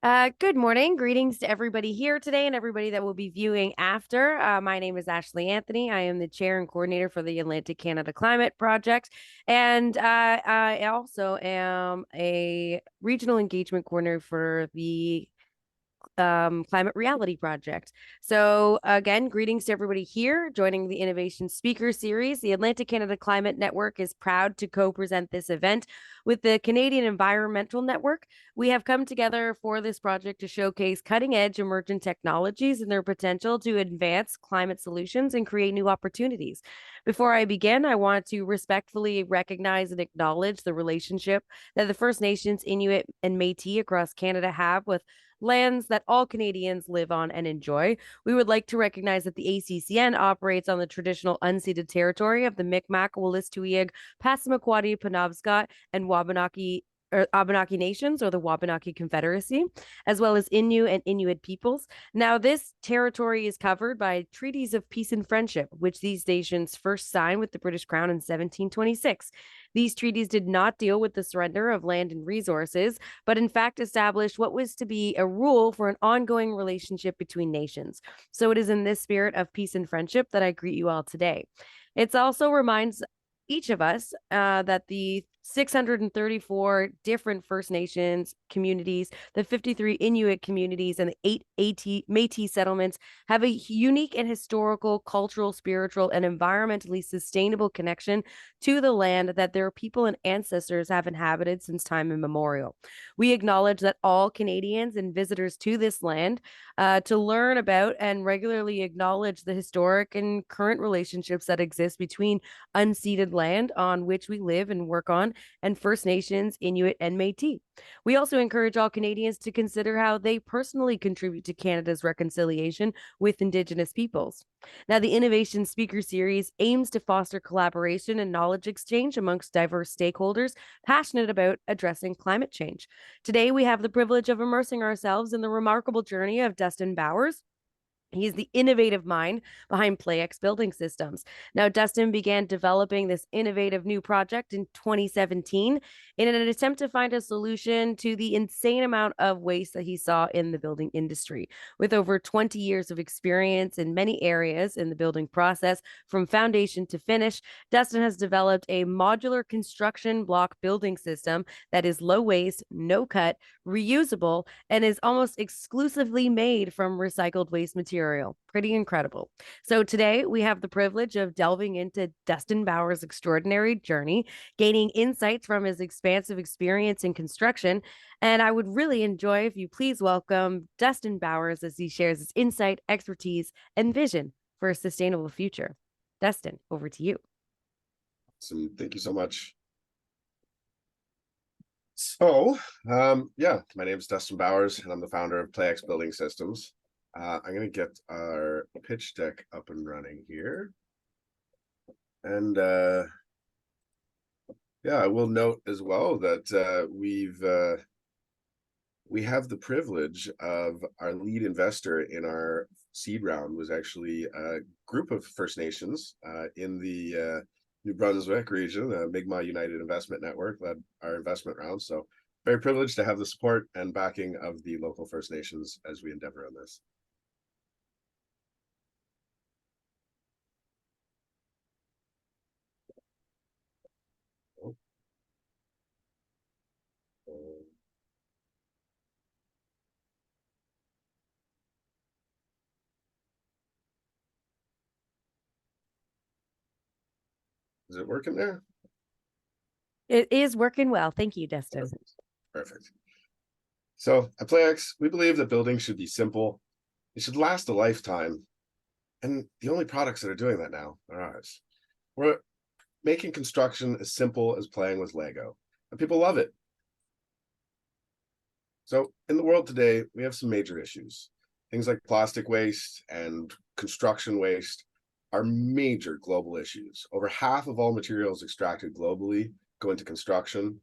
Good morning. Greetings to everybody here today and everybody that will be viewing after. My name is Ashley Anthony. I am the chair and coordinator for the Atlantic Canada Climate Project. And I also am a regional engagement coordinator for the Climate Reality Project. So, again, greetings to everybody here joining the Innovation Speaker Series. The Atlantic Canada Climate Network is proud to co present this event with the Canadian Environmental Network. We have come together for this project to showcase cutting edge emergent technologies and their potential to advance climate solutions and create new opportunities. Before I begin, I want to respectfully recognize and acknowledge the relationship that the First Nations, Inuit, and Métis across Canada have with lands that all Canadians live on and enjoy. We would like to recognize that the ACCN operates on the traditional unceded territory of the Mi'kmaq, Wolastoqiyik, Passamaquoddy, Penobscot, and Wabanaki or Abenaki nations, or the Wabanaki Confederacy, as well as Innu and Inuit peoples. Now, this territory is covered by treaties of peace and friendship, which these nations first signed with the British Crown in 1726. These treaties did not deal with the surrender of land and resources, but in fact established what was to be a rule for an ongoing relationship between nations. So it is in this spirit of peace and friendship that I greet you all today. It also reminds each of us that the 634 different First Nations communities, the 53 Inuit communities, and the 8 Métis settlements have a unique and historical, cultural, spiritual, and environmentally sustainable connection to the land that their people and ancestors have inhabited since time immemorial. We acknowledge that all Canadians and visitors to this land to learn about and regularly acknowledge the historic and current relationships that exist between unceded land on which we live and work on, and First Nations, Inuit, and Métis. We also encourage all Canadians to consider how they personally contribute to Canada's reconciliation with Indigenous peoples. Now, the Innovation Speaker Series aims to foster collaboration and knowledge exchange amongst diverse stakeholders passionate about addressing climate change. Today, we have the privilege of immersing ourselves in the remarkable journey of Dustin Bowers. He's the innovative mind behind Plaex Building Systems. Now, Dustin began developing this innovative new project in 2017 in an attempt to find a solution to the insane amount of waste that he saw in the building industry. With over 20 years of experience in many areas in the building process, from foundation to finish, Dustin has developed a modular construction block building system that is low waste, no cut, reusable, and is almost exclusively made from recycled waste material. Pretty incredible. So today we have the privilege of delving into Dustin Bowers' extraordinary journey, gaining insights from his expansive experience in construction. And I would really enjoy if you please welcome Dustin Bowers as he shares his insight, expertise, and vision for a sustainable future. Dustin, over to you. Awesome. Thank you so much. So, yeah, my name is Dustin Bowers, and I'm the founder of Plaex Building Systems. I'm going to get our pitch deck up and running here. And yeah, I will note as well that we have the privilege of our lead investor in our seed round was actually a group of First Nations in the New Brunswick region. The Mi'kmaq United Investment Network led our investment round. So very privileged to have the support and backing of the local First Nations as we endeavor on this. Is it working there? It is working well. Thank you, Dustin. Perfect. So at Plaex, we believe that buildings should be simple. It should last a lifetime. And the only products that are doing that now are ours. We're making construction as simple as playing with Lego, and people love it. So in the world today, we have some major issues. Things like plastic waste and construction waste are major global issues. Over half of all materials extracted globally go into construction.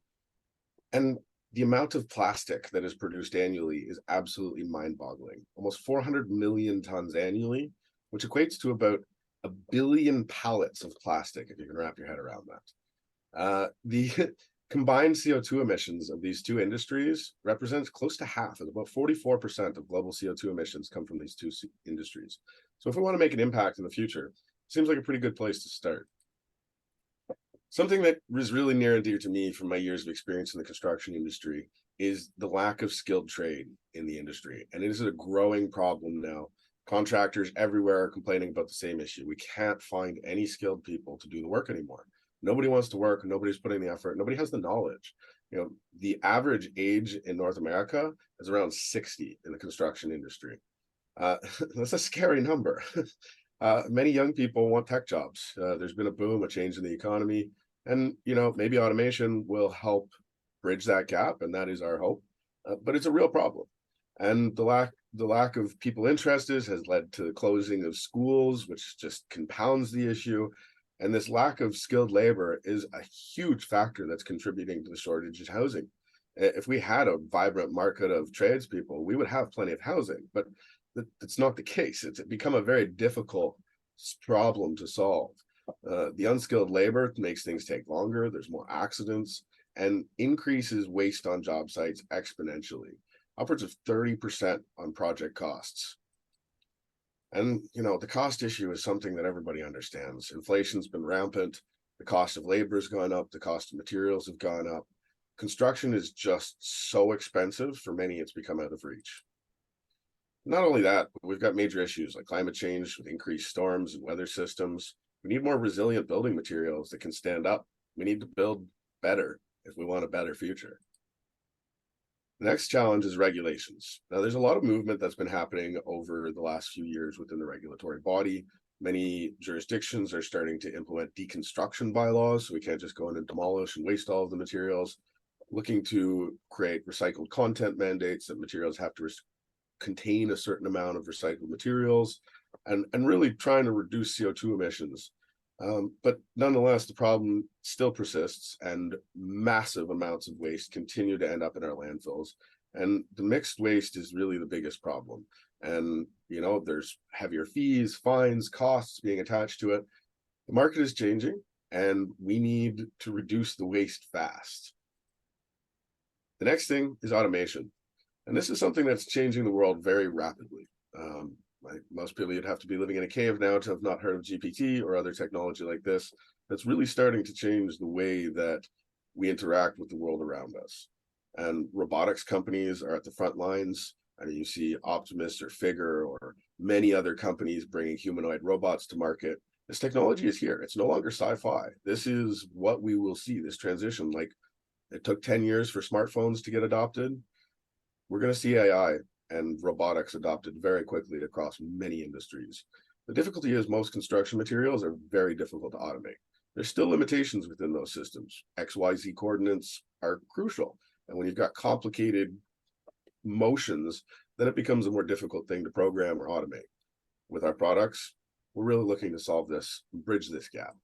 And the amount of plastic that is produced annually is absolutely mind-boggling. Almost 400 million tons annually, which equates to about 1 billion pallets of plastic, if you can wrap your head around that. Combined CO2 emissions of these two industries represents close to half, and about 44% of global CO2 emissions come from these two industries. So if we want to make an impact in the future, it seems like a pretty good place to start. Something that was really near and dear to me from my years of experience in the construction industry is the lack of skilled trade in the industry. And it is a growing problem now. Contractors everywhere are complaining about the same issue. We can't find any skilled people to do the work anymore. Nobody wants to work, nobody's putting the effort, nobody has the knowledge. You know, the average age in North America is around 60 in the construction industry. That's a scary number. Many young people want tech jobs. There's been a boom, a change in the economy, and maybe automation will help bridge that gap, and that is our hope. But it's a real problem, and the lack of people interested has led to the closing of schools, which just compounds the issue. And this lack of skilled labor is a huge factor that's contributing to the shortage of housing. If we had a vibrant market of tradespeople, we would have plenty of housing, but that's not the case. It's become a very difficult problem to solve. The unskilled labor makes things take longer, there's more accidents, and increases waste on job sites exponentially, upwards of 30% on project costs. And, the cost issue is something that everybody understands. Inflation's been rampant. The cost of labor has gone up. The cost of materials have gone up. Construction is just so expensive. For many, it's become out of reach. Not only that, but we've got major issues like climate change with increased storms and weather systems. We need more resilient building materials that can stand up. We need to build better if we want a better future. The next challenge is regulations. Now, there's a lot of movement that's been happening over the last few years within the regulatory body. Many jurisdictions are starting to implement deconstruction bylaws, so we can't just go in and demolish and waste all of the materials. Looking to create recycled content mandates that materials have to contain a certain amount of recycled materials, and really trying to reduce CO2 emissions. But nonetheless, the problem still persists, and massive amounts of waste continue to end up in our landfills. And the mixed waste is really the biggest problem. And, there's heavier fees, fines, costs being attached to it. The market is changing, and we need to reduce the waste fast. The next thing is automation. And this is something that's changing the world very rapidly. Most people, you'd have to be living in a cave now to have not heard of GPT or other technology like this. That's really starting to change the way that we interact with the world around us. And robotics companies are at the front lines. I mean, you see Optimus or Figure or many other companies bringing humanoid robots to market. This technology is here. It's no longer sci-fi. This is what we will see, this transition. Like, it took 10 years for smartphones to get adopted. We're going to see AI and robotics adopted very quickly across many industries. The difficulty is most construction materials are very difficult to automate. There's still limitations within those systems. XYZ coordinates are crucial. And when you've got complicated motions, then it becomes a more difficult thing to program or automate. With our products, we're really looking to solve this, bridge this gap.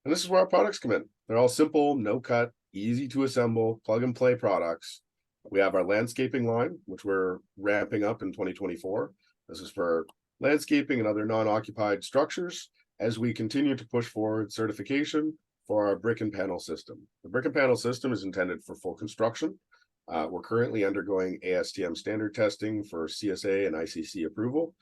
And this is where our products come in. They're all simple, no cut, easy to assemble, plug and play products. We have our landscaping line, which we're ramping up in 2024. This is for landscaping and other non-occupied structures as we continue to push forward certification for our brick and panel system. The brick and panel system is intended for full construction. We're currently undergoing ASTM standard testing for CSA and ICC approval,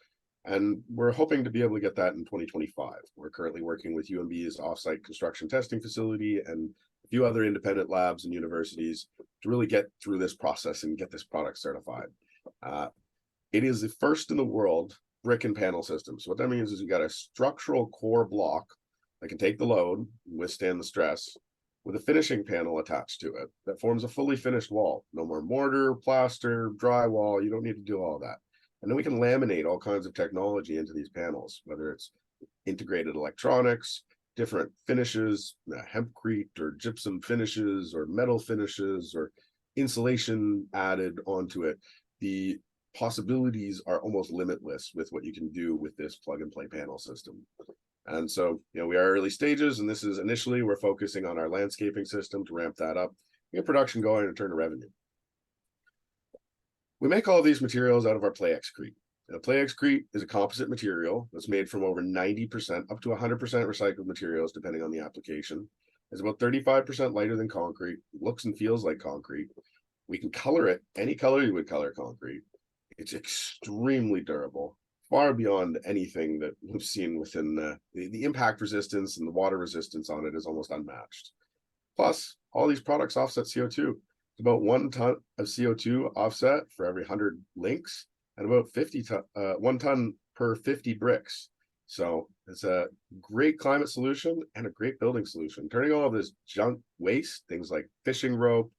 and we're hoping to be able to get that in 2025. We're currently working with UMB's offsite construction testing facility and a few other independent labs and universities to really get through this process and get this product certified. It is the first in the world brick and panel system. So what that means is you got a structural core block that can take the load, withstand the stress, with a finishing panel attached to it that forms a fully finished wall. No more mortar, plaster, drywall. You don't need to do all that. And then we can laminate all kinds of technology into these panels, whether it's integrated electronics, different finishes, hempcrete or gypsum finishes or metal finishes or insulation added onto it. The possibilities are almost limitless with what you can do with this plug and play panel system. And so, we are early stages, and this is initially we're focusing on our landscaping system to ramp that up, get production going and turn to revenue. We make all of these materials out of our Plaexcrete. Now, Plaexcrete is a composite material that's made from over 90% up to 100% recycled materials, depending on the application. It's about 35% lighter than concrete, looks and feels like concrete. We can color it any color you would color concrete. It's extremely durable, far beyond anything that we've seen within the impact resistance and the water resistance on it is almost unmatched. Plus, all these products offset CO2. It's about 1 ton of CO2 offset for every 100 links, and about 1 ton per 50 bricks. So it's a great climate solution and a great building solution. Turning all of this junk waste, things like fishing rope,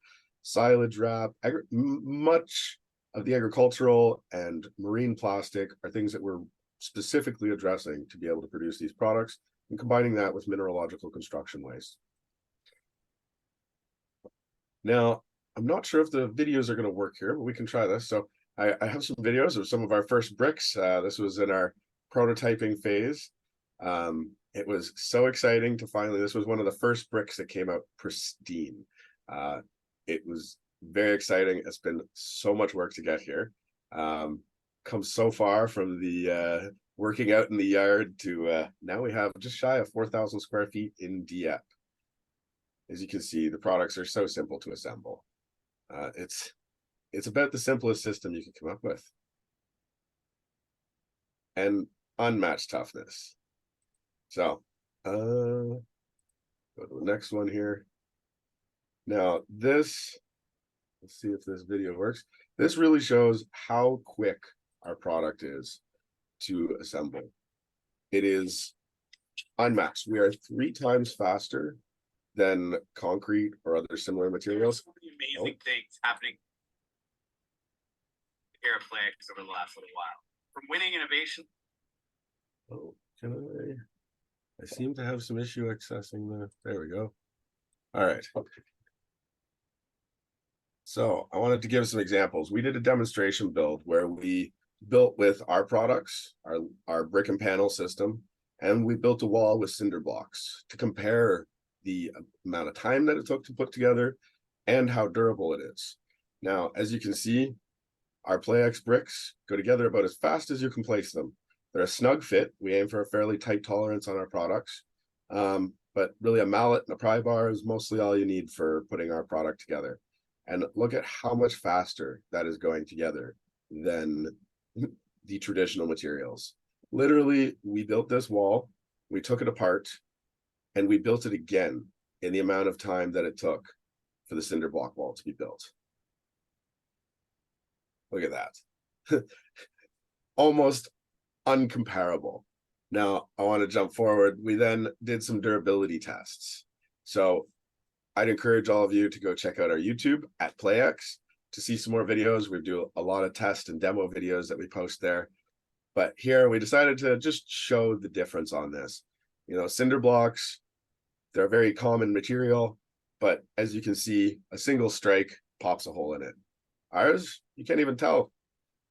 silage wrap, much of the agricultural and marine plastic are things that we're specifically addressing to be able to produce these products, and combining that with mineralogical construction waste. Now, I'm not sure if the videos are going to work here, but we can try this. So I have some videos of some of our first bricks. This was in our prototyping phase. It was so exciting to finally, this was one of the first bricks that came out pristine. It was very exciting. It's been so much work to get here. Come so far from the working out in the yard to now we have just shy of 4,000 square feet in DEP. As you can see, the products are so simple to assemble. It's about the simplest system you can come up with. And unmatched toughness. So, go to the next one here. Now, let's see if this video works. This really shows how quick our product is to assemble. It is unmatched. We are 3 times faster than concrete or other similar materials. So many amazing things happening here at Plaex over the last little while. From winning innovation. Oh, I seem to have some issue accessing there we go. All right. So I wanted to give some examples. We did a demonstration build where we built with our products, our brick and panel system, and we built a wall with cinder blocks to compare the amount of time that it took to put together and how durable it is. Now, as you can see, our Plaex bricks go together about as fast as you can place them. They're a snug fit. We aim for a fairly tight tolerance on our products. But really a mallet and a pry bar is mostly all you need for putting our product together. And look at how much faster that is going together than the traditional materials. Literally, we built this wall, we took it apart, and we built it again in the amount of time that it took for the cinder block wall to be built. Look at that. Almost uncomparable. Now, I want to jump forward. We then did some durability tests. So I'd encourage all of you to go check out our YouTube at Plaex to see some more videos. We do a lot of test and demo videos that we post there. But here we decided to just show the difference on this. You know, cinder blocks, they're a very common material, but as you can see, a single strike pops a hole in it. Ours, you can't even tell.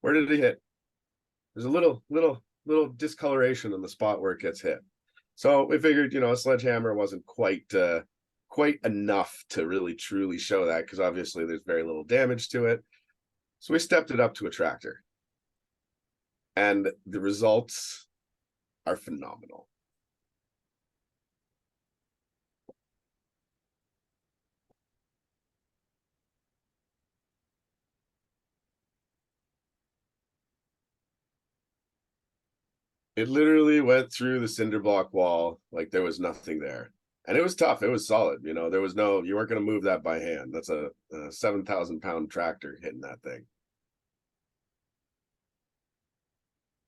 Where did it hit? There's a little discoloration in the spot where it gets hit. So we figured, you know, a sledgehammer wasn't quite enough to really truly show that, because obviously there's very little damage to it. So we stepped it up to a tractor. And the results are phenomenal. It literally went through the cinder block wall like there was nothing there. And it was tough. It was solid. You know, you weren't going to move that by hand. That's a 7,000-pound tractor hitting that thing.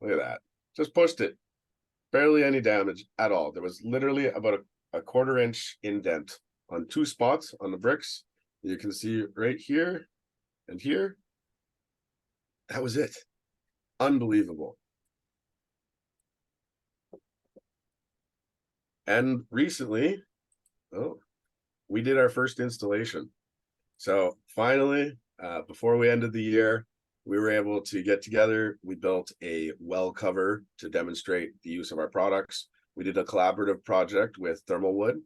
Look at that. Just pushed it. Barely any damage at all. There was literally about a 1/4 inch indent on 2 spots on the bricks. You can see right here and here. That was it. Unbelievable. And recently, we did our first installation. So finally, before we ended the year, we were able to get together. We built a well cover to demonstrate the use of our products. We did a collaborative project with thermal wood.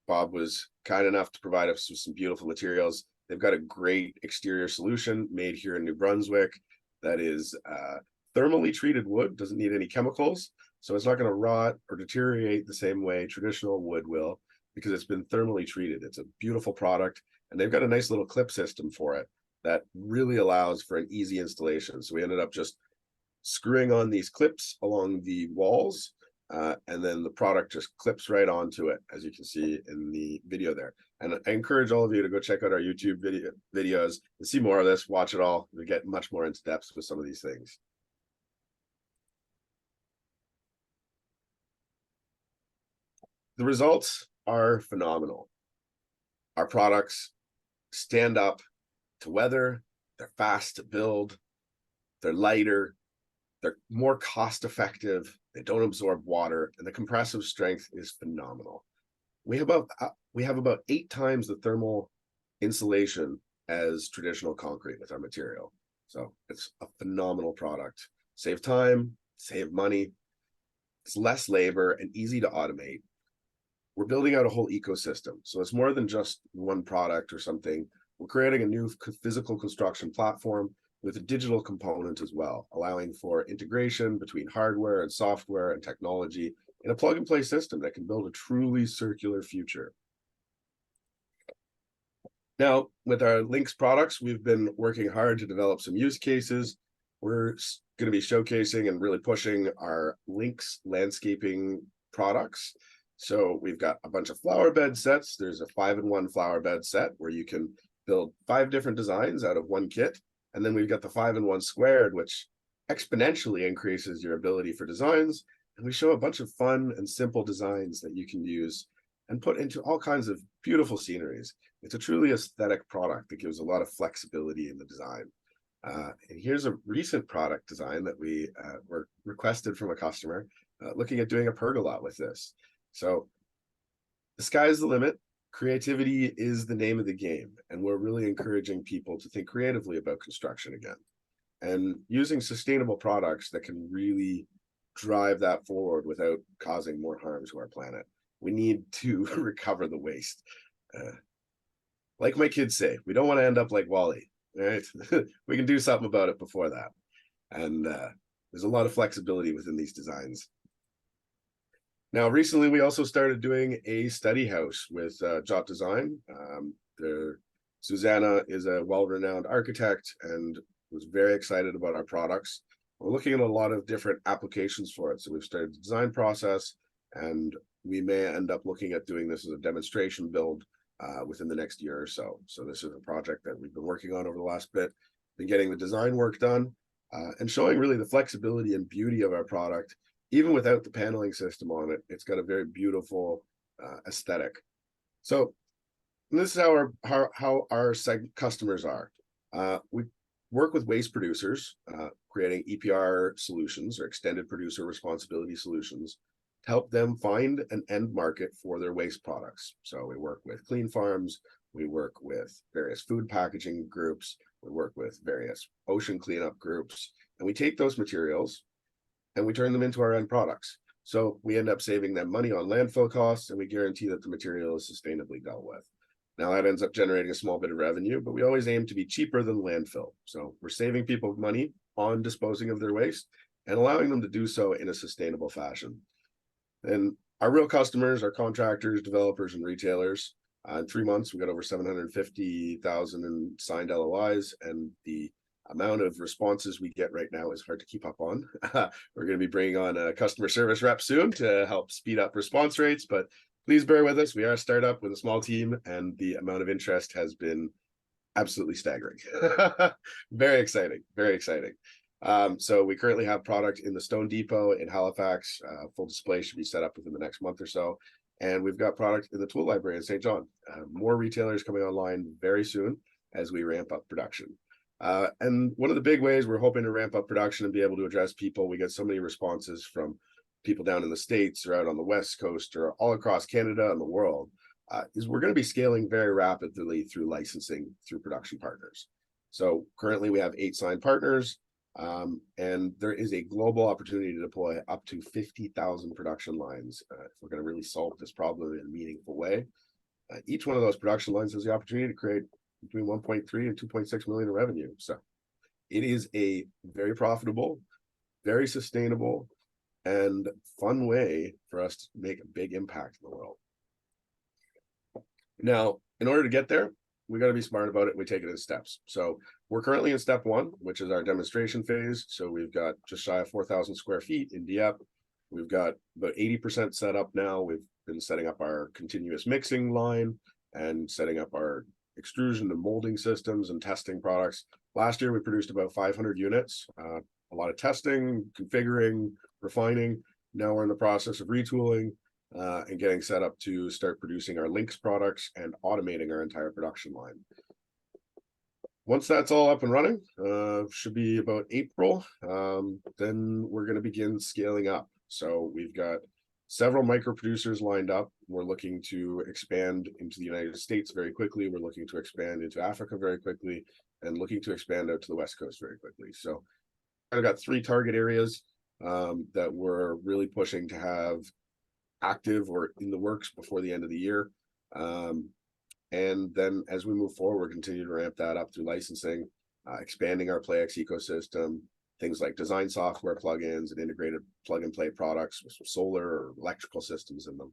Bob was kind enough to provide us with some beautiful materials. They've got a great exterior solution made here in New Brunswick that is thermally treated wood, doesn't need any chemicals. So it's not going to rot or deteriorate the same way traditional wood will. because it's been thermally treated. It's a beautiful product, and they've got a nice little clip system for it that really allows for an easy installation. So we ended up just screwing on these clips along the walls, and then the product just clips right onto it, as you can see in the video there. And I encourage all of you to go check out our YouTube videos and see more of this, watch it all. We get much more into depth with some of these things. The results are phenomenal. Our products stand up to weather, they're fast to build, they're lighter, they're more cost effective, they don't absorb water, and the compressive strength is phenomenal. We have about 8 times the thermal insulation as traditional concrete with our material. So it's a phenomenal product. Save time, save money, it's less labor and easy to automate. We're building out a whole ecosystem. So it's more than just one product or something. We're creating a new physical construction platform with a digital component as well, allowing for integration between hardware and software and technology in a plug-and-play system that can build a truly circular future. Now, with our Links products, we've been working hard to develop some use cases. We're going to be showcasing and really pushing our Links landscaping products. So we've got a bunch of flower bed sets. There's a 5-in-1 flower bed set where you can build 5 different designs out of one kit. And then we've got the 5-in-1 squared, which exponentially increases your ability for designs. And we show a bunch of fun and simple designs that you can use and put into all kinds of beautiful sceneries. It's a truly aesthetic product that gives a lot of flexibility in the design. And here's a recent product design that we were requested from a customer looking at doing a pergola with this. So the sky's the limit. Creativity is the name of the game, and we're really encouraging people to think creatively about construction again and using sustainable products that can really drive that forward without causing more harm to our planet. We need to recover the waste. Like my kids say, we don't want to end up like Wally, right? We can do something about it before that. And there's a lot of flexibility within these designs. Now, recently, we also started doing a study house with Jot Design. Susanna is a well-renowned architect and was very excited about our products. We're looking at a lot of different applications for it. So we've started the design process, and we may end up looking at doing this as a demonstration build within the next year or so. So this is a project that we've been working on over the last bit, been getting the design work done and showing really the flexibility and beauty of our product. Even without the paneling system on it, it's got a very beautiful aesthetic. So this is how our customers are. We work with waste producers, creating EPR solutions or extended producer responsibility solutions to help them find an end market for their waste products. So we work with clean farms, we work with various food packaging groups, we work with various ocean cleanup groups, and we take those materials and we turn them into our end products. So we end up saving them money on landfill costs, and we guarantee that the material is sustainably dealt with. Now that ends up generating a small bit of revenue, but we always aim to be cheaper than landfill. So we're saving people money on disposing of their waste and allowing them to do so in a sustainable fashion. And our real customers are contractors, developers, and retailers. In 3 months, we got over 750,000 in signed LOIs, and the amount of responses we get right now is hard to keep up on. We're going to be bringing on a customer service rep soon to help speed up response rates, but please bear with us. We are a startup with a small team, and the amount of interest has been absolutely staggering. Very exciting, very exciting. So we currently have product in the Stone Depot in Halifax. Full display should be set up within the next month or so. And we've got product in the Tool Library in St. John. More retailers coming online very soon as we ramp up production. And one of the big ways we're hoping to ramp up production and be able to address people, we get so many responses from people down in the States or out on the West Coast or all across Canada and the world, is we're going to be scaling very rapidly through licensing through production partners. So currently we have 8 signed partners, and there is a global opportunity to deploy up to 50,000 production lines if we're going to really solve this problem in a meaningful way. Each one of those production lines has the opportunity to create between 1.3 and 2.6 million in revenue. So it is a very profitable, very sustainable, and fun way for us to make a big impact in the world. Now, in order to get there, we got to be smart about it. We take it in steps. So we're currently in step one, which is our demonstration phase. So we've got just shy of 4,000 square feet in Dieppe. We've got about 80% set up now. We've been setting up our continuous mixing line and setting up our extrusion and molding systems and testing products. Last year, we produced about 500 units, a lot of testing, configuring, refining. Now we're in the process of retooling and getting set up to start producing our Lynx products and automating our entire production line. Once that's all up and running, should be about April, then we're going to begin scaling up. So we've got several micro producers lined up. We're looking to expand into the United States very quickly. We're looking to expand into Africa very quickly and looking to expand out to the West Coast very quickly. So I've got 3 target areas that we're really pushing to have active or in the works before the end of the year. And then as we move forward, continue to ramp that up through licensing, expanding our Plaex ecosystem, things like design software plugins and integrated plug and play products with some solar or electrical systems in them.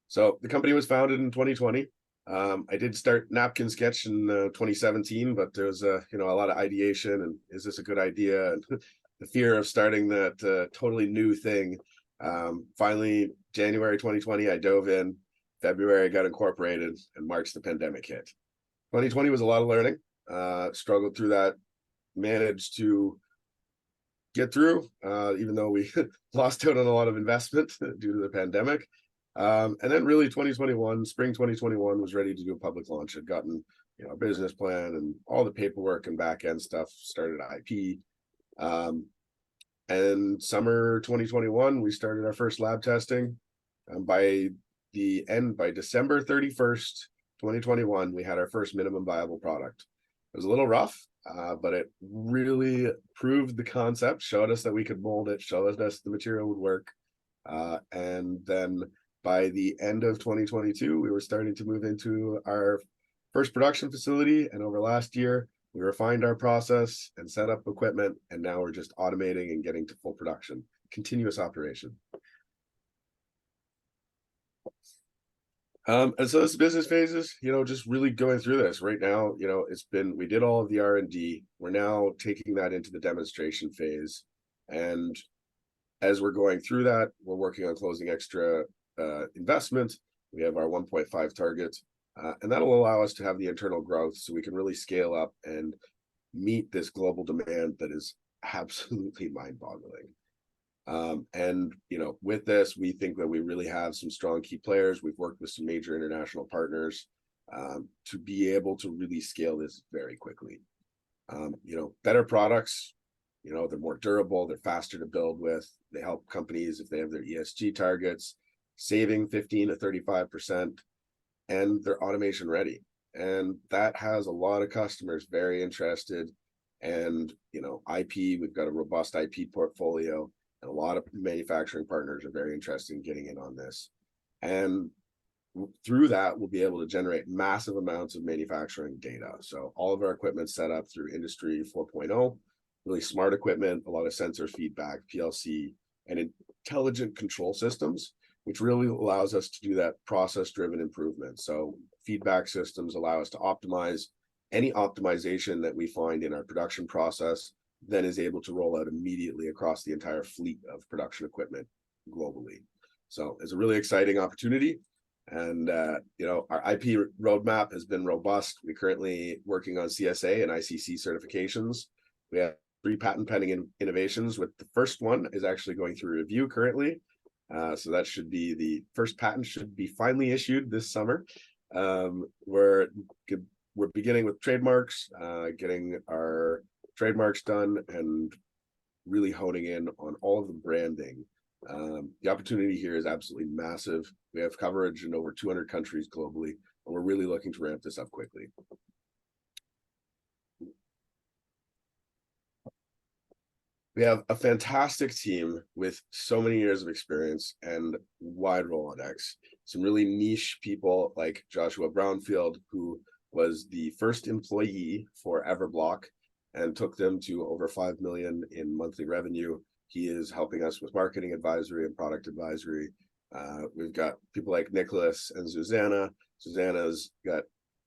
So the company was founded in 2020. I did start Napkin Sketch in 2017, but there was a lot of ideation and is this a good idea? And the fear of starting that totally new thing. Finally, January 2020, I dove in. February, I got incorporated, and March, the pandemic hit. 2020 was a lot of learning. Struggled through that, managed to get through, even though we lost out on a lot of investment due to the pandemic. And then really 2021, spring 2021 was ready to do a public launch. I'd gotten a business plan and all the paperwork and back end stuff, started IP. And summer 2021, we started our first lab testing. By December 31st, 2021, we had our first minimum viable product. It was a little rough, but it really proved the concept, showed us that we could mold it, showed us the material would work. And then by the end of 2022, we were starting to move into our first production facility. And over last year, we refined our process and set up equipment. And now we're just automating and getting to full production, continuous operation. And so this business phases, just really going through this right now, we did all of the R&D. We're now taking that into the demonstration phase. And as we're going through that, we're working on closing extra investment. We have our 1.5 target, and that'll allow us to have the internal growth so we can really scale up and meet this global demand that is absolutely mind-boggling. And with this, we think that we really have some strong key players. We've worked with some major international partners to be able to really scale this very quickly. Better products, they're more durable, they're faster to build with. They help companies if they have their ESG targets, saving 15 to 35%, and they're automation ready. And that has a lot of customers very interested. And IP, we've got a robust IP portfolio. And a lot of manufacturing partners are very interested in getting in on this. And through that, we'll be able to generate massive amounts of manufacturing data. So all of our equipment set up through Industry 4.0, really smart equipment, a lot of sensor feedback, PLC, and intelligent control systems, which really allows us to do that process-driven improvement. So feedback systems allow us to optimize any optimization that we find in our production process, then is able to roll out immediately across the entire fleet of production equipment globally. So it's a really exciting opportunity. And, our IP roadmap has been robust. We're currently working on CSA and ICC certifications. We have 3 patent pending innovations, with the first one is actually going through review currently. So that should be the first patent should be finally issued this summer. We're beginning with trademarks, getting our trademarks done and really honing in on all of the branding. The opportunity here is absolutely massive. We have coverage in over 200 countries globally, and we're really looking to ramp this up quickly. We have a fantastic team with so many years of experience and wide Rolodex. Some really niche people like Joshua Brownfield, who was the first employee for Everblock and took them to over 5 million in monthly revenue. He is helping us with marketing advisory and product advisory. We've got people like Nicholas and Susanna. Susanna's got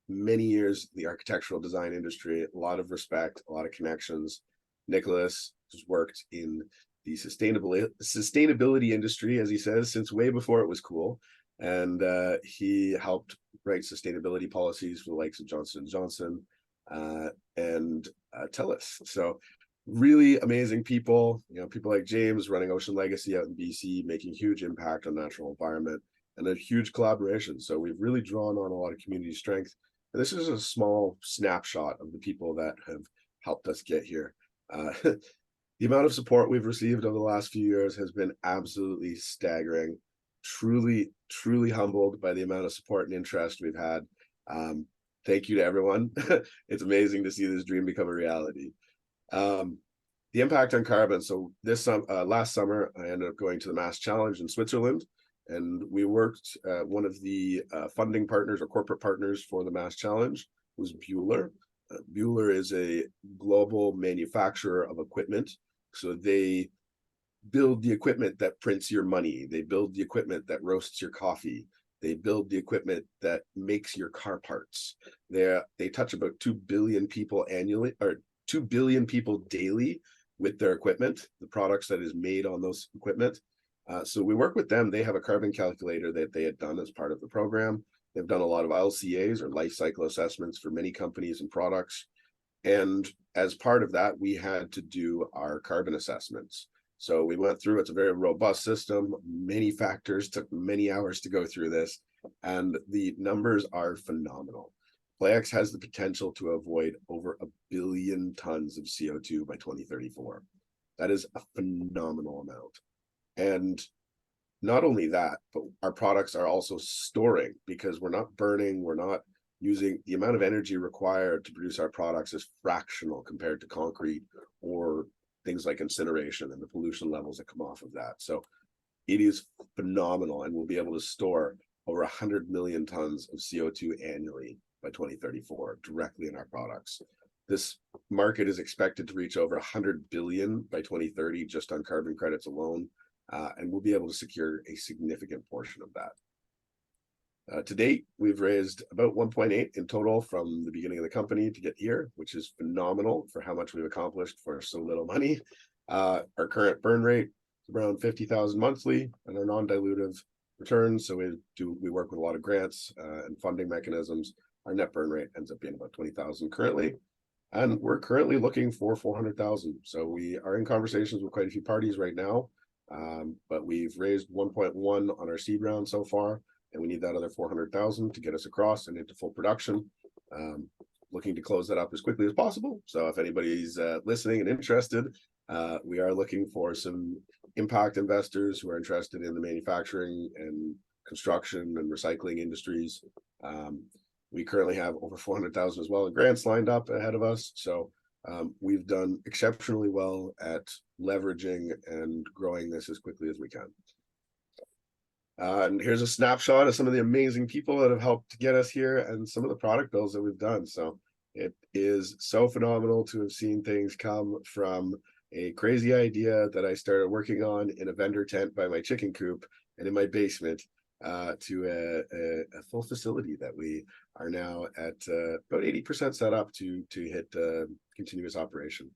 many years in the architectural design industry, a lot of respect, a lot of connections. Nicholas has worked in the sustainability industry, as he says, since way before it was cool. And he helped write sustainability policies for the likes of Johnson & Johnson and TELUS. So really amazing people, people like James running Ocean Legacy out in BC, making huge impact on natural environment and a huge collaboration. So we've really drawn on a lot of community strength. And this is a small snapshot of the people that have helped us get here. The amount of support we've received over the last few years has been absolutely staggering. Truly, truly humbled by the amount of support and interest we've had. Thank you to everyone. It's amazing to see this dream become a reality. The impact on carbon. So this last summer, I ended up going to the Mass Challenge in Switzerland, and we worked. One of the funding partners or corporate partners for the Mass Challenge was Bueller. Bueller is a global manufacturer of equipment. So they build the equipment that prints your money. They build the equipment that roasts your coffee. They build the equipment that makes your car parts. They touch about 2 billion people annually, or 2 billion people daily with their equipment, the products that is made on those equipment. So we work with them. They have a carbon calculator that they had done as part of the program. They've done a lot of LCAs or life cycle assessments for many companies and products. And as part of that, we had to do our carbon assessments. So we went through, it's a very robust system, many factors, took many hours to go through this, and the numbers are phenomenal. Plaex has the potential to avoid over 1 billion tons of CO2 by 2034. That is a phenomenal amount. And not only that, but our products are also storing, because we're not burning, we're not using, the amount of energy required to produce our products is fractional compared to concrete or things like incineration and the pollution levels that come off of that. So it is phenomenal, and we'll be able to store over 100 million tons of CO2 annually by 2034 directly in our products. This market is expected to reach over 100 billion by 2030 just on carbon credits alone, and we'll be able to secure a significant portion of that. To date, we've raised about 1.8 in total from the beginning of the company to get here, which is phenomenal for how much we've accomplished for so little money. Our current burn rate is around 50,000 monthly, and our non-dilutive returns. So we work with a lot of grants and funding mechanisms. Our net burn rate ends up being about 20,000 currently, and we're currently looking for 400,000. So we are in conversations with quite a few parties right now, but we've raised 1.1 on our seed round so far. And we need that other 400,000 to get us across and into full production. Looking to close that up as quickly as possible. So if anybody's listening and interested, we are looking for some impact investors who are interested in the manufacturing and construction and recycling industries. We currently have over 400,000 as well in grants lined up ahead of us. So we've done exceptionally well at leveraging and growing this as quickly as we can. And here's a snapshot of some of the amazing people that have helped get us here and some of the product builds that we've done. So it is so phenomenal to have seen things come from a crazy idea that I started working on in a vendor tent by my chicken coop and in my basement to a full facility that we are now at about 80% set up to hit continuous operation.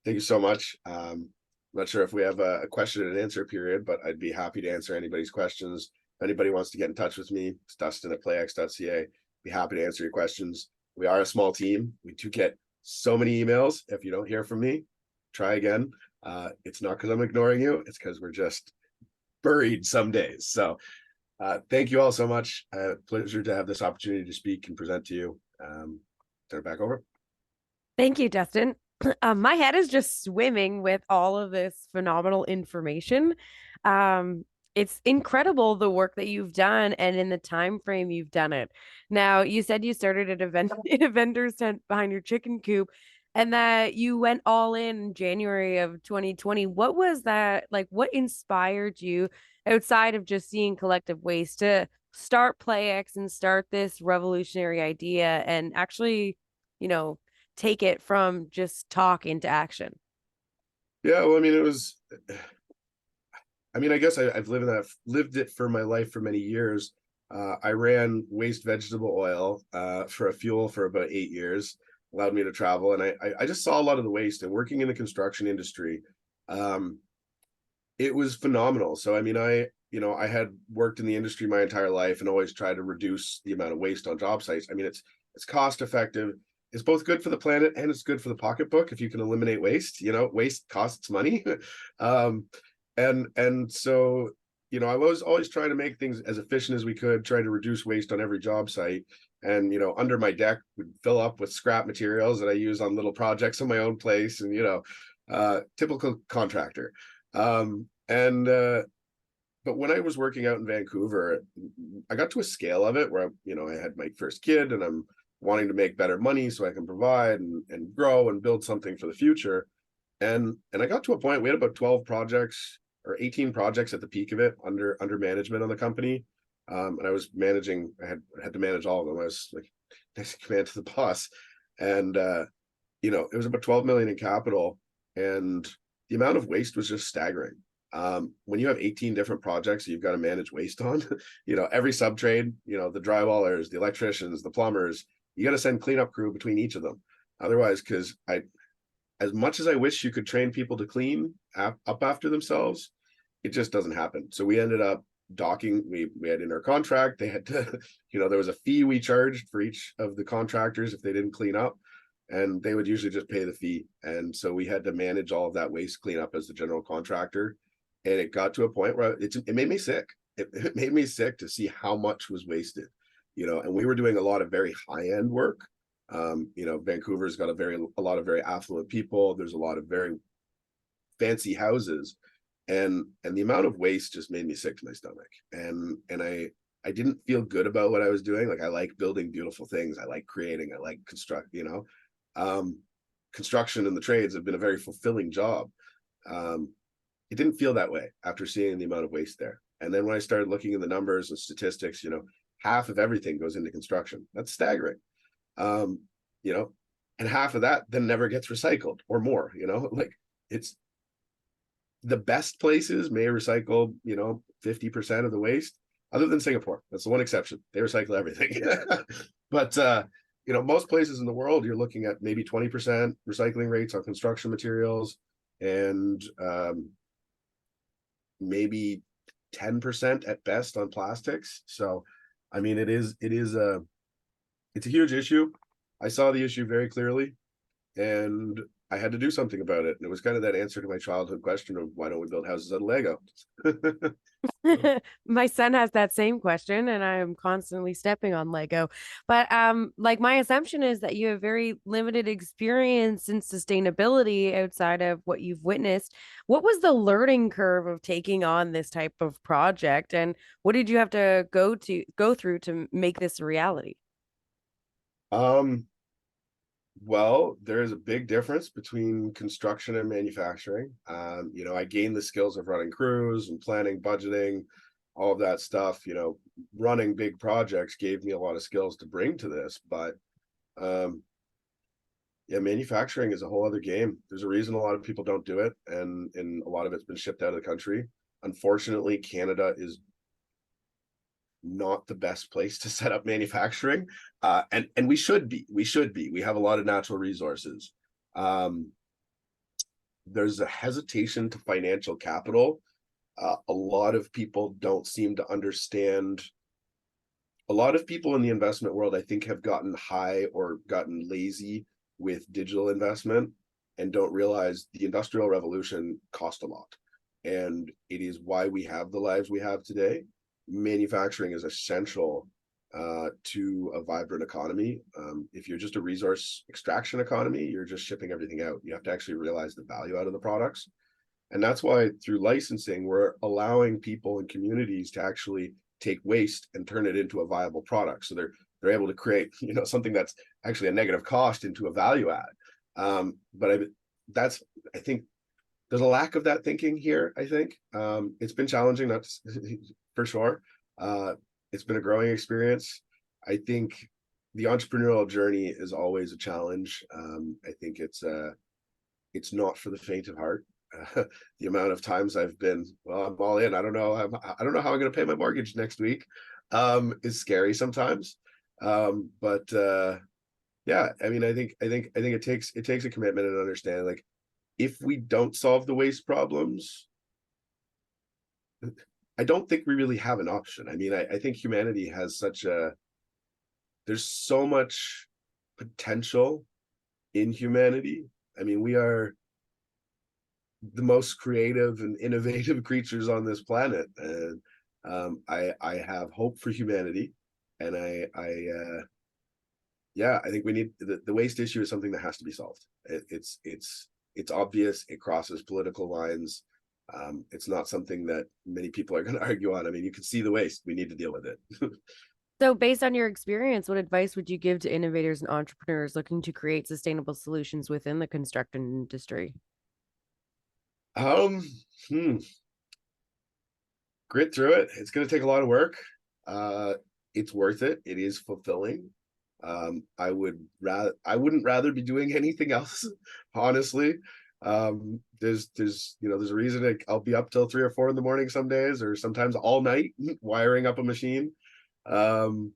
Thank you so much. I'm not sure if we have a question and answer period, but I'd be happy to answer anybody's questions. If anybody wants to get in touch with me, it's Dustin@plaex.ca. Be happy to answer your questions. We are a small team. We do get so many emails. If you don't hear from me, try again. It's not because I'm ignoring you. It's because we're just buried some days. So thank you all so much. Pleasure to have this opportunity to speak and present to you. Turn it back over. Thank you, Dustin. My head is just swimming with all of this phenomenal information. It's incredible the work that you've done and in the time frame you've done it. Now, you said you started at in a vendor's tent behind your chicken coop, and that you went all in January of 2020. What was that like? What inspired you outside of just seeing collective waste to start Playex and start this revolutionary idea and actually, take it from just talk into action? Yeah, well, I mean, I mean, I guess I've lived it for my life for many years. I ran waste vegetable oil for a fuel for about 8 years, allowed me to travel, and I just saw a lot of the waste. And working in the construction industry, um, it was phenomenal. So I mean, I had worked in the industry my entire life and always tried to reduce the amount of waste on job sites. I mean, it's cost effective. It's both good for the planet and it's good for the pocketbook if you can eliminate waste. Waste costs money. um, and so I was always trying to make things as efficient as we could, try to reduce waste on every job site. And under my deck would fill up with scrap materials that I use on little projects on my own place, and typical contractor. But when I was working out in Vancouver, I got to a scale of it where I had my first kid and I'm wanting to make better money so I can provide and grow and build something for the future. And I got to a point, we had about 12 projects or 18 projects at the peak of it under management on the company. And I was managing, I had to manage all of them. I was like next in command to the boss. And it was about 12 million in capital, and the amount of waste was just staggering. When you have 18 different projects you've got to manage waste on, every sub trade, the drywallers, the electricians, the plumbers, you got to send cleanup crew between each of them. Otherwise, because as much as I wish you could train people to clean up after themselves, it just doesn't happen. So we ended up docking. We had in our contract, they had to, there was a fee we charged for each of the contractors if they didn't clean up, and they would usually just pay the fee. And so we had to manage all of that waste cleanup as the general contractor. And it got to a point where it made me sick. It made me sick to see how much was wasted, and we were doing a lot of very high-end work. Vancouver's got a lot of very affluent people. There's a lot of very fancy houses, and the amount of waste just made me sick to my stomach. And I didn't feel good about what I was doing. Like, I like building beautiful things. I like creating. I like construction and the trades have been a very fulfilling job. It didn't feel that way after seeing the amount of waste there. And then when I started looking at the numbers and statistics, half of everything goes into construction. That's staggering. And half of that then never gets recycled or more. Like, it's the best places may recycle 50% of the waste, other than Singapore. That's the one exception. They recycle everything. But most places in the world, you're looking at maybe 20% recycling rates on construction materials, and maybe 10% at best on plastics. So I mean, it's a huge issue. I saw the issue very clearly, and I had to do something about it. And it was kind of that answer to my childhood question of, why don't we build houses out of Lego? My son has that same question, and I am constantly stepping on Lego. But like, my assumption is that you have very limited experience in sustainability outside of what you've witnessed. What was the learning curve of taking on this type of project, and what did you have to go through to make this a reality? Well, there is a big difference between construction and manufacturing. I gained the skills of running crews and planning, budgeting, all of that stuff. Running big projects gave me a lot of skills to bring to this. But yeah, manufacturing is a whole other game. There's a reason a lot of people don't do it, and a lot of it's been shipped out of the country. Unfortunately, Canada is not the best place to set up manufacturing, and we should be. We have a lot of natural resources. There's a hesitation to financial capital. A lot of people don't seem to understand. A lot of people in the investment world, I think, have gotten high or gotten lazy with digital investment and don't realize the Industrial Revolution cost a lot, and it is why we have the lives we have today. Manufacturing is essential to a vibrant economy. If you're just a resource extraction economy, you're just shipping everything out. You have to actually realize the value out of the products. And that's why through licensing, we're allowing people and communities to actually take waste and turn it into a viable product. So they're able to create, something that's actually a negative cost into a value add. But I think there's a lack of that thinking here. I think it's been challenging, not to, for sure. It's been a growing experience. I think the entrepreneurial journey is always a challenge. I think it's not for the faint of heart. the amount of times I've been, well, I'm all in. I don't know. I don't know how I'm going to pay my mortgage next week. Is scary sometimes. But yeah, I mean, I think it takes a commitment and understanding. Like, if we don't solve the waste problems, I don't think we really have an option. I mean, I think humanity has there's so much potential in humanity. I mean, we are the most creative and innovative creatures on this planet, and I have hope for humanity, and yeah, I think we need the waste issue is something that has to be solved. It's obvious. It crosses political lines. It's not something that many people are going to argue on. I mean, you can see the waste. We need to deal with it. So, based on your experience, what advice would you give to innovators and entrepreneurs looking to create sustainable solutions within the construction industry? um, hmm, Grit through it. It's going to take a lot of work. It's worth it. It is fulfilling. I wouldn't rather be doing anything else, honestly. There's a reason I'll be up till 3 or 4 in the morning some days, or sometimes all night wiring up a machine. Um,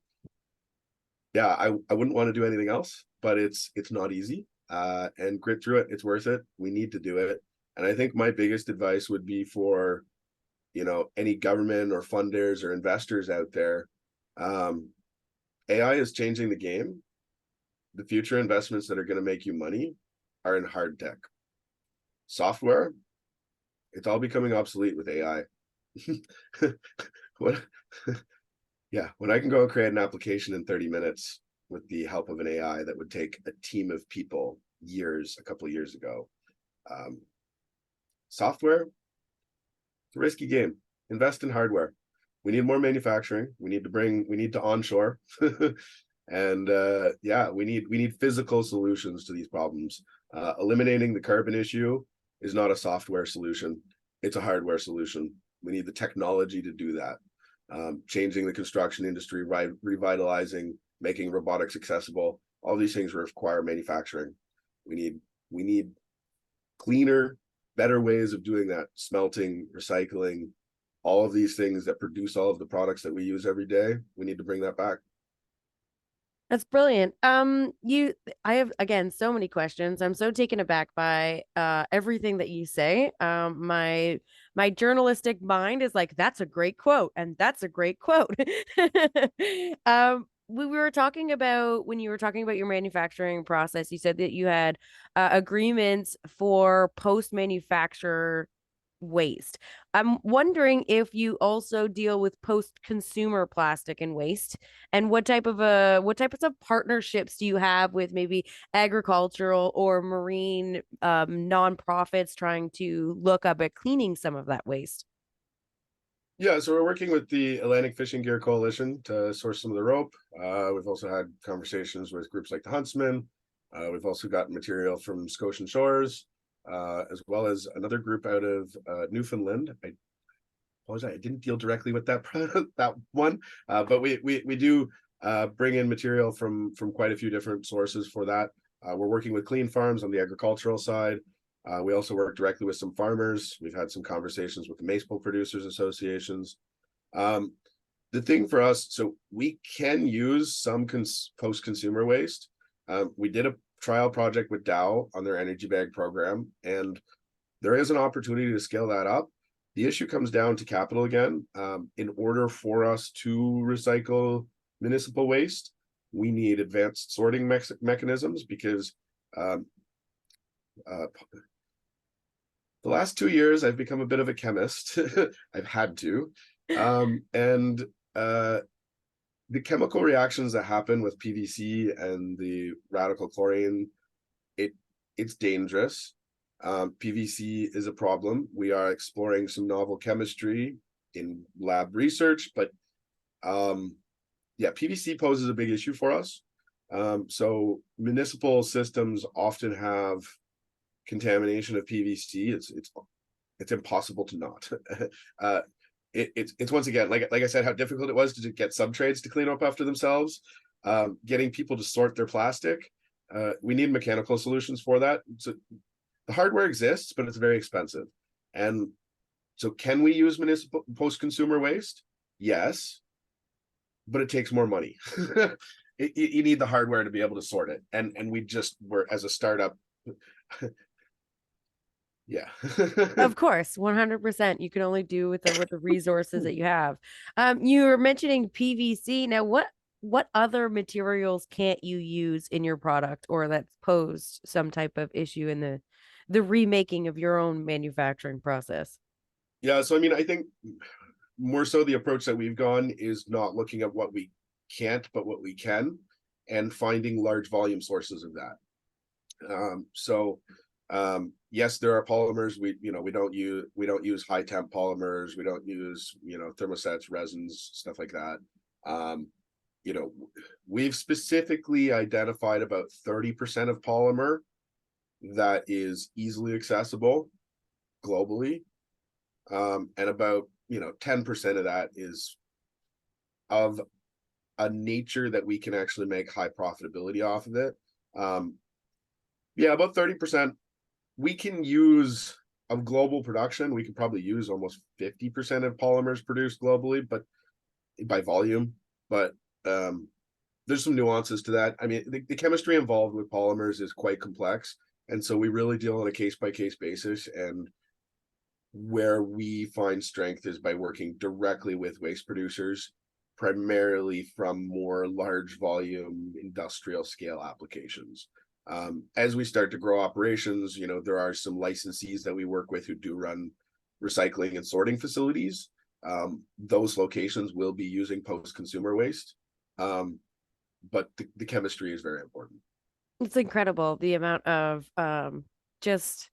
yeah, I wouldn't want to do anything else, but it's not easy. And grit through it. It's worth it. We need to do it. And I think my biggest advice would be for, any government or funders or investors out there. AI is changing the game. The future investments that are going to make you money are in hard tech. Software, it's all becoming obsolete with AI. What? Yeah, when I can go and create an application in 30 minutes with the help of an AI that would take a team of people a couple of years ago. Software, it's a risky game. Invest in hardware. We need more manufacturing. We need to onshore. And yeah, we need physical solutions to these problems. Eliminating the carbon issue is not a software solution. It's a hardware solution. We need the technology to do that. Changing the construction industry, revitalizing, making robotics accessible. All these things require manufacturing. We need cleaner, better ways of doing that. Smelting, recycling, all of these things that produce all of the products that we use every day. We need to bring that back. That's brilliant. I have again so many questions. I'm so taken aback by everything that you say. My journalistic mind is like, that's a great quote, and that's a great quote. We were talking about when you were talking about your manufacturing process, you said that you had agreements for post-manufacture waste. I'm wondering if you also deal with post-consumer plastic and waste, and what types of partnerships do you have with maybe agricultural or marine nonprofits trying to look up at cleaning some of that waste? Yeah, so we're working with the Atlantic Fishing Gear Coalition to source some of the rope. We've also had conversations with groups like the Huntsman. We've also got material from Scotian Shores, as well as another group out of Newfoundland. I apologize, I didn't deal directly with that that one, but we do bring in material from quite a few different sources for that. We're working with Clean Farms on the agricultural side. We also work directly with some farmers. We've had some conversations with the maple producers associations. The thing for us, so we can use some post-consumer waste. We did a trial project with Dow on their energy bag program, and there is an opportunity to scale that up. The issue comes down to capital again. In order for us to recycle municipal waste, we need advanced sorting mechanisms, because the last 2 years I've become a bit of a chemist. I've had to. And the chemical reactions that happen with PVC and the radical chlorine, it's dangerous. PVC is a problem. We are exploring some novel chemistry in lab research, but yeah, PVC poses a big issue for us. So municipal systems often have contamination of PVC. It's impossible to not. It's once again, like I said, how difficult it was to get subtrades to clean up after themselves. Getting people to sort their plastic. We need mechanical solutions for that. So The hardware exists, but it's very expensive. And so can we use municipal post-consumer waste? Yes, but it takes more money. You need the hardware to be able to sort it. And we're as a startup. Yeah. Of course, 100%. You can only do with the resources that you have. You were mentioning PVC. Now, what other materials can't you use in your product, or that's posed some type of issue in the remaking of your own manufacturing process? Yeah, so I mean, I think more so the approach that we've gone is not looking at what we can't, but what we can, and finding large volume sources of that. Yes, there are polymers. We don't use high temp polymers. We don't use thermosets, resins, stuff like that. You know, we've specifically identified about 30% of polymer that is easily accessible globally, and about 10% of that is of a nature that we can actually make high profitability off of it. Yeah, about 30% we can use of global production. We can probably use almost 50% of polymers produced globally, but by volume. But there's some nuances to that. I mean, the chemistry involved with polymers is quite complex, and so we really deal on a case-by-case basis. And where we find strength is by working directly with waste producers, primarily from more large volume industrial scale applications. As we start to grow operations, there are some licensees that we work with who do run recycling and sorting facilities. Those locations will be using post-consumer waste, but the chemistry is very important. It's incredible the amount of just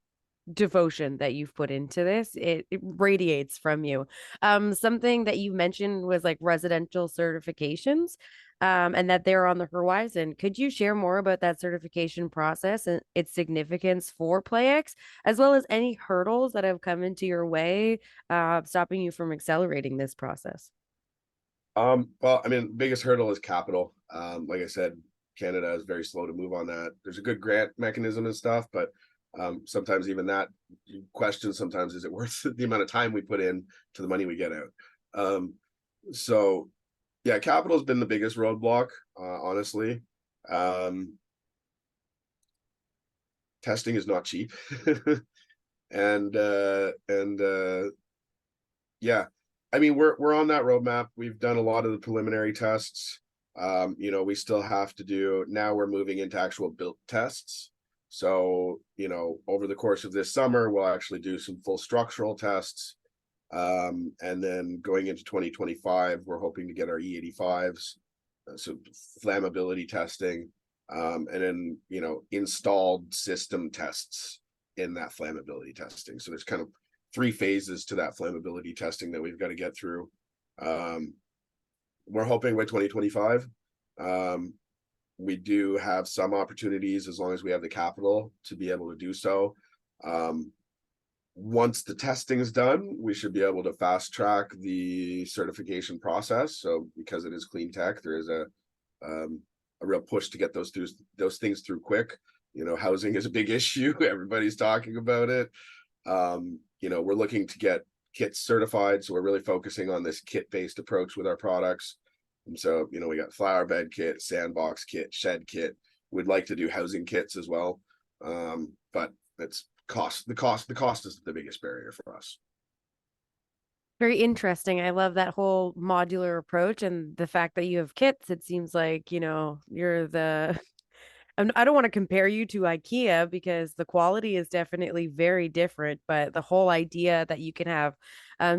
devotion that you've put into this. It radiates from you. Something that you mentioned was like residential certifications, and that they're on the horizon. Could you share more about that certification process and its significance for Plaex, as well as any hurdles that have come into your way, stopping you from accelerating this process? Well, I mean, biggest hurdle is capital. Like I said, Canada is very slow to move on that. There's a good grant mechanism and stuff, but sometimes even that question, sometimes is it worth the amount of time we put in to the money we get out? So yeah, capital has been the biggest roadblock, honestly. Testing is not cheap. and yeah, I mean, we're on that roadmap. We've done a lot of the preliminary tests. We still have to do, now we're moving into actual built tests. So, over the course of this summer, we'll actually do some full structural tests. And then going into 2025, we're hoping to get our E85s, so flammability testing, and then, installed system tests in that flammability testing. So there's kind of 3 phases to that flammability testing that we've got to get through. We're hoping by 2025. We do have some opportunities as long as we have the capital to be able to do so. Once the testing is done, we should be able to fast track the certification process. So because it is clean tech, there is a real push to get those things through quick. Housing is a big issue. Everybody's talking about it. We're looking to get kits certified, so we're really focusing on this kit-based approach with our products. And so, we got flower bed kit, sandbox kit, shed kit. We'd like to do housing kits as well, but it's cost. The cost is the biggest barrier for us. Very interesting. I love that whole modular approach and the fact that you have kits. It seems like, you're the I don't want to compare you to IKEA because the quality is definitely very different, but the whole idea that you can have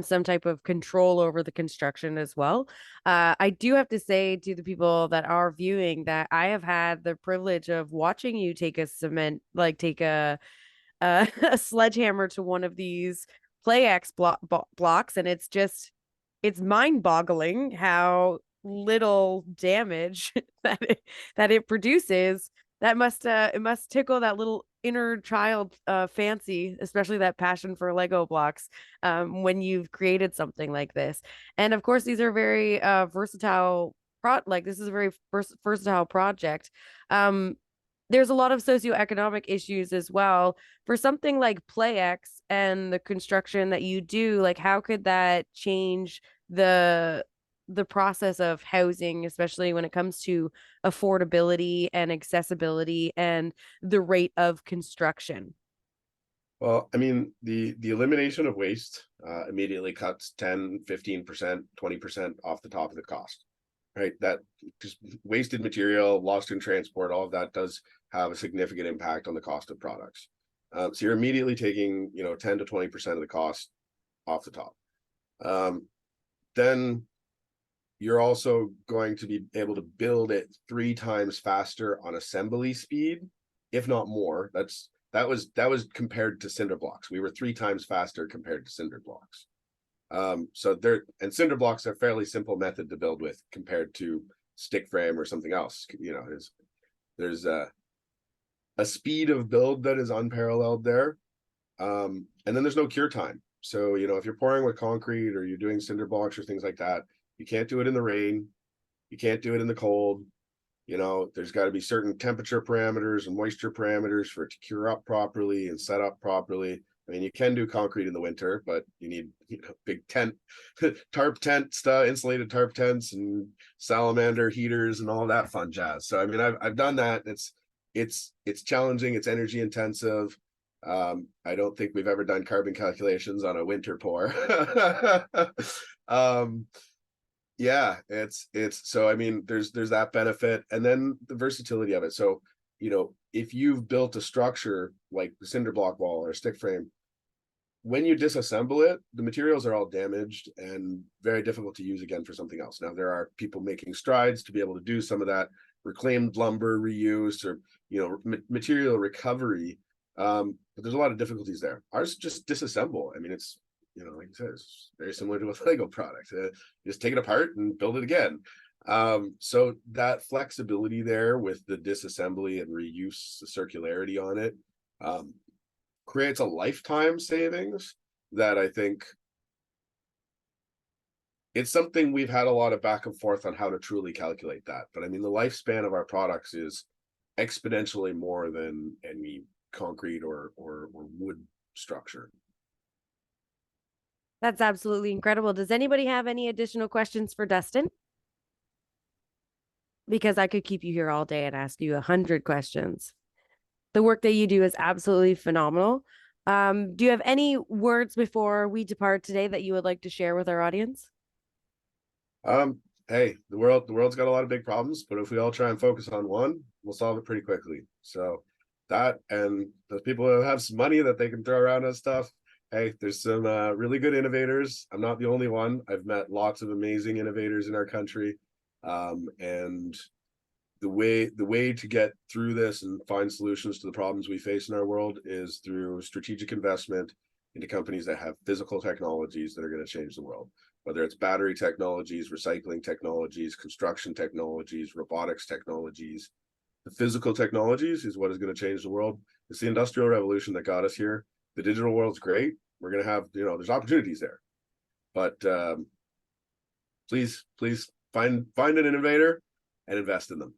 some type of control over the construction as well. I do have to say to the people that are viewing that I have had the privilege of watching you take take a sledgehammer to one of these Plaex blocks, and it's mind-boggling how little damage that it produces. That must it must tickle that little inner child fancy, especially that passion for Lego blocks, when you've created something like this. And of course, these are very versatile this is a very versatile project. there's a lot of socioeconomic issues as well for something like Plaex and the construction that you do. Like, how could that change the process of housing, especially when it comes to affordability and accessibility and the rate of construction? Well, I mean, the elimination of waste immediately cuts 10, 15%, 20% off the top of the cost, right? That just wasted material, lost in transport, all of that does have a significant impact on the cost of products. So you're immediately taking, 10 to 20% of the cost off the top. Then you're also going to be able to build it 3 times faster on assembly speed, if not more. That was compared to cinder blocks. We were 3 times faster compared to cinder blocks. So cinder blocks are a fairly simple method to build with compared to stick frame or something else. There's a speed of build that is unparalleled there. And then there's no cure time. So, if you're pouring with concrete or you're doing cinder blocks or things like that, you can't do it in the rain. You can't do it in the cold. There's got to be certain temperature parameters and moisture parameters for it to cure up properly and set up properly. I mean, you can do concrete in the winter, but you need big tent, tarp tents, insulated tarp tents, and salamander heaters and all that fun jazz. So I mean, I've done that. It's challenging. It's energy intensive. I don't think we've ever done carbon calculations on a winter pour. Yeah, it's so I mean, there's that benefit, and then the versatility of it. So, if you've built a structure like the cinder block wall or a stick frame, when you disassemble it, the materials are all damaged and very difficult to use again for something else. Now, there are people making strides to be able to do some of that reclaimed lumber reuse or material recovery, but there's a lot of difficulties there. Ours just disassemble. I mean, it's like I said, it's very similar to a Lego product. You just take it apart and build it again. So that flexibility there with the disassembly and reuse, the circularity on it, creates a lifetime savings that I think it's something we've had a lot of back and forth on how to truly calculate that. But I mean, the lifespan of our products is exponentially more than any concrete or wood structure. That's absolutely incredible. Does anybody have any additional questions for Dustin? Because I could keep you here all day and ask you 100 questions. The work that you do is absolutely phenomenal. Do you have any words before we depart today that you would like to share with our audience? Hey, the world's got a lot of big problems, but if we all try and focus on one, we'll solve it pretty quickly. So that, and those people who have some money that they can throw around on stuff, hey, there's some really good innovators. I'm not the only one. I've met lots of amazing innovators in our country. And the way to get through this and find solutions to the problems we face in our world is through strategic investment into companies that have physical technologies that are going to change the world, whether it's battery technologies, recycling technologies, construction technologies, robotics technologies. The physical technologies is what is going to change the world. It's the Industrial Revolution that got us here. The digital world's great. We're going to have, there's opportunities there, but please find an innovator and invest in them.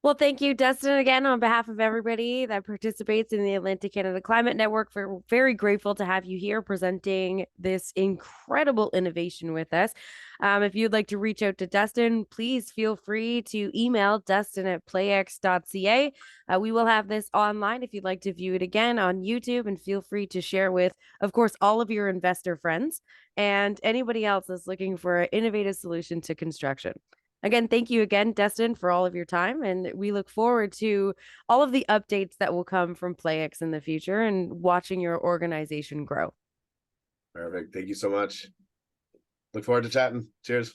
Well, thank you, Dustin, again, on behalf of everybody that participates in the Atlantic Canada Climate Network. We're very grateful to have you here presenting this incredible innovation with us. If you'd like to reach out to Dustin, please feel free to email dustin@plaex.ca. We will have this online if you'd like to view it again on YouTube, and feel free to share with, of course, all of your investor friends and anybody else that's looking for an innovative solution to construction. Again, thank you again, Dustin, for all of your time. And we look forward to all of the updates that will come from Plaex in the future and watching your organization grow. Perfect. Thank you so much. Look forward to chatting. Cheers.